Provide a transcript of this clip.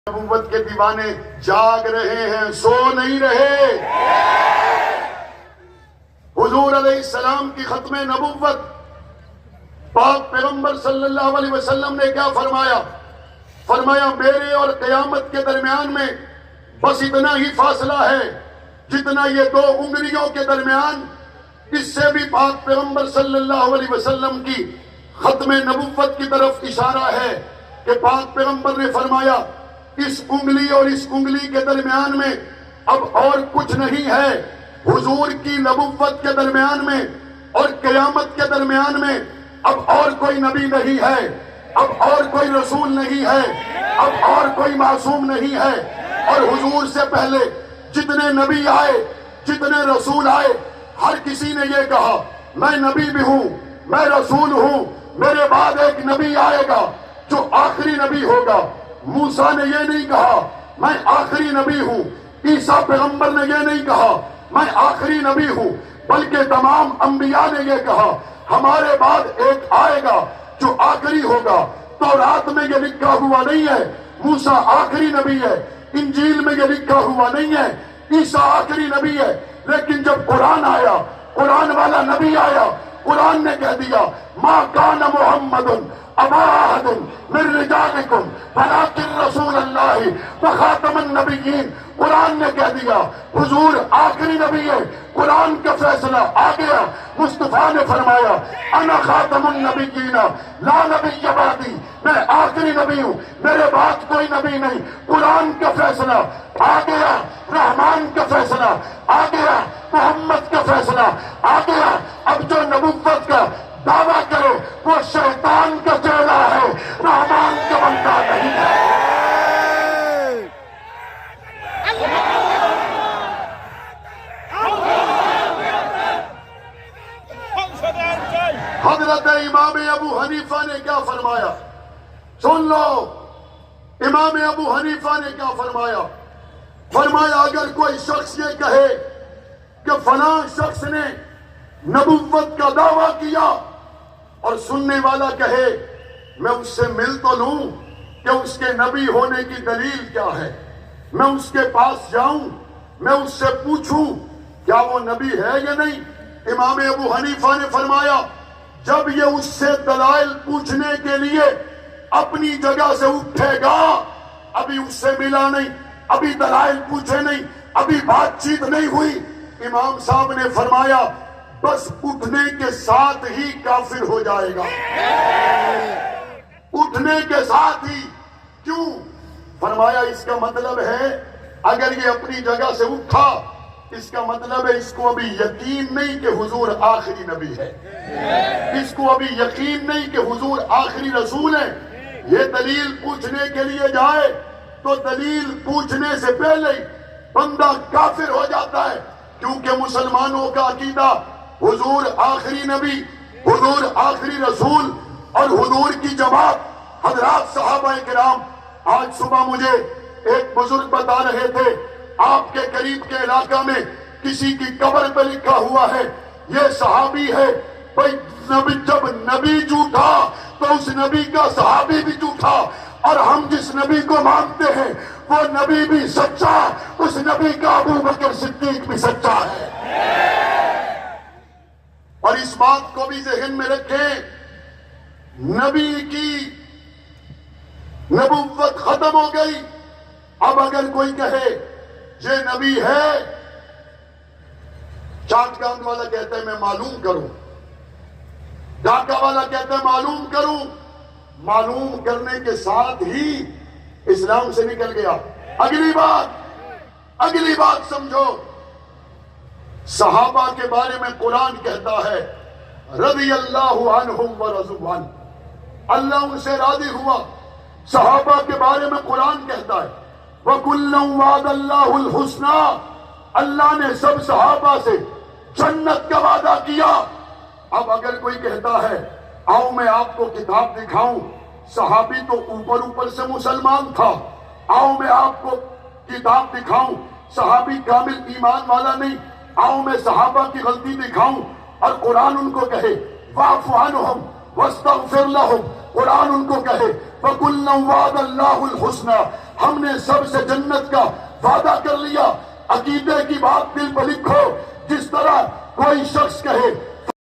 نبوت کے دیوانے جاگ رہے ہیں، سو نہیں رہے۔ حضور علیہ السلام کی ختم نبوت، پاک پیغمبر صلی اللہ علیہ وسلم نے کیا فرمایا؟ فرمایا میرے اور قیامت کے درمیان میں بس اتنا ہی فاصلہ ہے جتنا یہ دو انگلیوں کے درمیان۔ اس سے بھی پاک پیغمبر صلی اللہ علیہ وسلم کی ختم نبوت کی طرف اشارہ ہے کہ پاک پیغمبر نے فرمایا اس انگلی اور اس انگلی کے درمیان میں اب اور کچھ نہیں ہے۔ حضور کی نبوت کے درمیان میں اور قیامت کے درمیان میں اب اور کوئی نبی نہیں ہے، اب اور کوئی رسول نہیں ہے، اب اور کوئی معصوم نہیں ہے۔ اور حضور سے پہلے جتنے نبی آئے، جتنے رسول آئے، ہر کسی نے یہ کہا میں نبی بھی ہوں، میں رسول ہوں، میرے بعد ایک نبی آئے گا جو آخری نبی ہوگا۔ موسیٰ نے یہ نہیں کہا میں آخری نبی ہوں، عیسیٰ پیغمبر نے یہ نہیں کہا میں آخری نبی ہوں، بلکہ تمام انبیاء نے یہ کہا ہمارے بعد ایک آئے گا جو آخری ہوگا۔ تورات میں یہ لکھا ہوا نہیں ہے موسیٰ آخری نبی ہے، انجیل میں یہ لکھا ہوا نہیں ہے عیسیٰ آخری نبی ہے، لیکن جب قرآن آیا، قرآن والا نبی آیا، قرآن نے کہہ دیا ما کان محمد ابا احد من رجالکم ولکن رسول اللہ وخاتم النبیین۔ قرآن نے کہہ دیا حضور آخری نبی ہے، قرآن کا فیصلہ آ گیا۔ مصطفیٰ نے فرمایا انا خاتم النبیین لا نبی بعدی، میں آخری نبی ہوں، میرے بعد کوئی نبی نہیں۔ قرآن کا فیصلہ آ گیا، رحمان کا فیصلہ آ گیا، محمد کا فیصلہ آ گیا۔ اب جو نبوت کا دعویٰ کرے وہ شیطان کا چیلا ہے، رحمان کا بندہ نہیں ہے۔ حضرت امام ابو حنیفہ نے کیا فرمایا؟ سن لو، امام ابو حنیفہ نے کیا فرمایا؟ فرمایا اگر کوئی شخص یہ کہے کہ فلاں شخص نے نبوت کا دعویٰ کیا اور سننے والا کہے میں اس سے مل تو لوں کہ اس کے نبی ہونے کی دلیل کیا ہے، میں اس کے پاس جاؤں، میں اس سے پوچھوں کیا وہ نبی ہے یا نہیں۔ امام ابو حنیفہ نے فرمایا جب یہ اس سے دلائل پوچھنے کے لیے اپنی جگہ سے اٹھے گا، ابھی اس سے ملا نہیں، ابھی دلائل پوچھے نہیں، ابھی بات چیت نہیں ہوئی، امام صاحب نے فرمایا بس اٹھنے کے ساتھ ہی کافر ہو جائے گا۔ اٹھنے کے ساتھ ہی۔ کیوں؟ فرمایا اس کا مطلب ہے اگر یہ اپنی جگہ سے اٹھا اس کا مطلب ہے اس کو ابھی یقین نہیں کہ حضور آخری نبی ہے، اس کو ابھی یقین نہیں کہ حضور آخری رسول ہے۔ یہ دلیل پوچھنے کے لیے جائے تو دلیل پوچھنے سے پہلے ہی بندہ کافر ہو جاتا ہے، کیونکہ مسلمانوں کا عقیدہ حضور آخری نبی، حضور آخری رسول اور حضور کی جماعت حضرات صحابہ کرام۔ آج صبح مجھے ایک بزرگ بتا رہے تھے آپ کے قریب کے علاقہ میں کسی کی قبر پہ لکھا ہوا ہے یہ صحابی ہے۔ بھائی جب نبی جھوٹا تو اس نبی کا صحابی بھی جھوٹا، اور ہم جس نبی کو مانتے ہیں وہ نبی بھی سچا، اس نبی کا ابو بکر صدیق بھی سچا ہے۔ اور اس بات کو بھی ذہن میں رکھیں نبی کی نبوت ختم ہو گئی۔ اب اگر کوئی کہے یہ نبی ہے، چاٹ گاند والا کہتا ہے میں معلوم کروں، ڈاکہ والا کہتا ہے معلوم کروں، معلوم کرنے کے ساتھ ہی اسلام سے نکل گیا۔ اگلی بات سمجھو، صحابہ کے بارے میں قرآن کہتا ہے رضی اللہ عنہم ورضوا عنہ، اللہ ان سے راضی ہوا۔ صحابہ کے بارے میں قرآن کہتا ہے وَكُلًّا وَعَدَ اللَّهُ الْحُسْنَى، اللہ نے سب صحابہ سے جنت کا وعدہ کیا۔ اب اگر کوئی کہتا ہے آؤ میں آپ کو کتاب دکھاؤں، صحابی تو اوپر سے مسلمان تھا، آؤ میں آپ کو کتاب دکھاؤں، صحابی کامل ایمان والا نہیں، آؤ میں صحابہ کی غلطی دکھاؤں، اور قرآن ان کو کہے وَاعْفُ عَنْهُمْ وَاسْتَغْفِرْ لَهُمْ، قرآن ان کو کہے فَكُلًّا وَعَدَ اللَّهُ الْحُسْنَى، ہم نے سب سے جنت کا وعدہ کر لیا۔ عقیدے کی بات دل پر لکھو، جس طرح کوئی شخص کہے